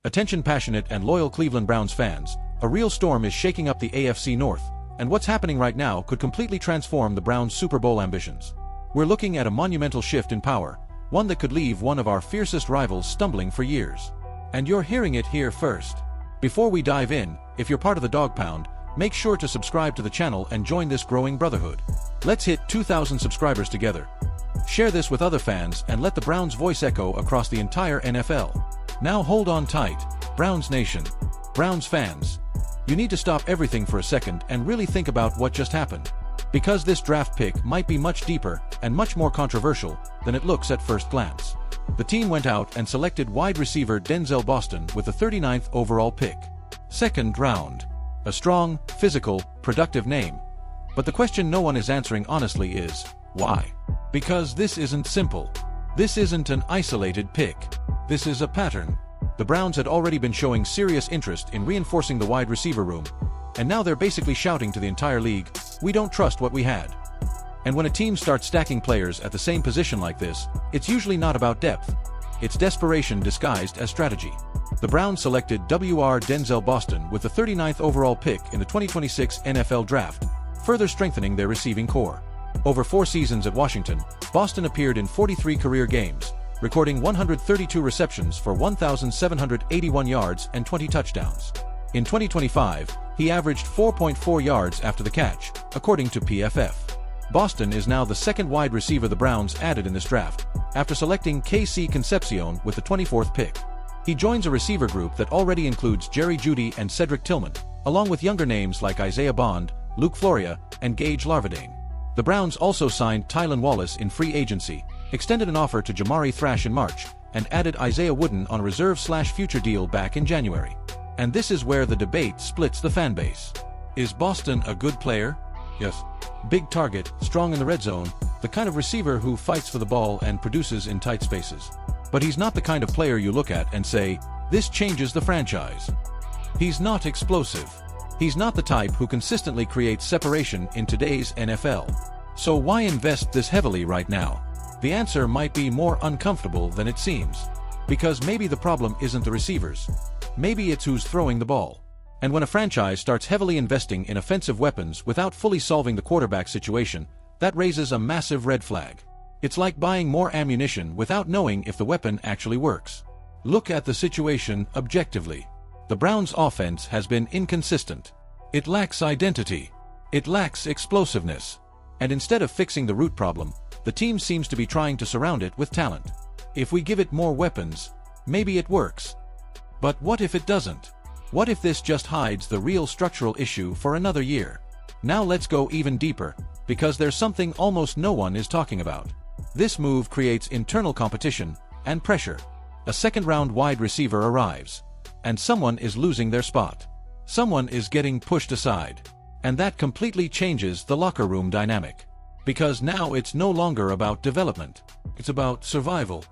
Attention passionate and loyal Cleveland Browns fans, a real storm is shaking up the AFC North, and what's happening right now could completely transform the Browns' Super Bowl ambitions. We're looking at a monumental shift in power, one that could leave one of our fiercest rivals stumbling for years. And you're hearing it here first. Before we dive in, if you're part of the Dog Pound, make sure to subscribe to the channel and join this growing brotherhood. Let's hit 2,000 subscribers together. Share this with other fans and let the Browns' voice echo across the entire NFL. Now hold on tight, Browns Nation. Browns fans. You need to stop everything for a second and really think about what just happened. Because this draft pick might be much deeper and much more controversial than it looks at first glance. The team went out and selected wide receiver Denzel Boston with the 39th overall pick. Second round. A strong, physical, productive name. But the question no one is answering honestly is, why? Because this isn't simple. This isn't an isolated pick. This is a pattern. The Browns had already been showing serious interest in reinforcing the wide receiver room, and now they're basically shouting to the entire league, "We don't trust what we had." And when a team starts stacking players at the same position like this, it's usually not about depth. It's desperation disguised as strategy. The Browns selected Denzel Boston with the 39th overall pick in the 2026 NFL Draft, further strengthening their receiving core. Over 4 seasons at Washington, Boston appeared in 43 career games, recording 132 receptions for 1,781 yards and 20 touchdowns. In 2025, he averaged 4.4 yards after the catch, according to PFF. Boston is now the second wide receiver the Browns added in this draft, after selecting KC Concepcion with the 24th pick. He joins a receiver group that already includes Jerry Jeudy and Cedric Tillman, along with younger names like Isaiah Bond, Luke Floria, and Gage Larvadain. The Browns also signed Tylan Wallace in free agency, extended an offer to Jamari Thrash in March, and added Isaiah Wooden on a reserve/future deal back in January. And this is where the debate splits the fanbase. Is Boston a good player? Yes. Big target, strong in the red zone, the kind of receiver who fights for the ball and produces in tight spaces. But he's not the kind of player you look at and say, "This changes the franchise." He's not explosive. He's not the type who consistently creates separation in today's NFL. So why invest this heavily right now? The answer might be more uncomfortable than it seems. Because maybe the problem isn't the receivers. Maybe it's who's throwing the ball. And when a franchise starts heavily investing in offensive weapons without fully solving the quarterback situation, that raises a massive red flag. It's like buying more ammunition without knowing if the weapon actually works. Look at the situation objectively. The Browns' offense has been inconsistent. It lacks identity. It lacks explosiveness. And instead of fixing the root problem, the team seems to be trying to surround it with talent. If we give it more weapons, maybe it works. But what if it doesn't? What if this just hides the real structural issue for another year? Now let's go even deeper, because there's something almost no one is talking about. This move creates internal competition and pressure. A second-round wide receiver arrives, and someone is losing their spot. Someone is getting pushed aside. And that completely changes the locker room dynamic. Because now it's no longer about development. It's about survival.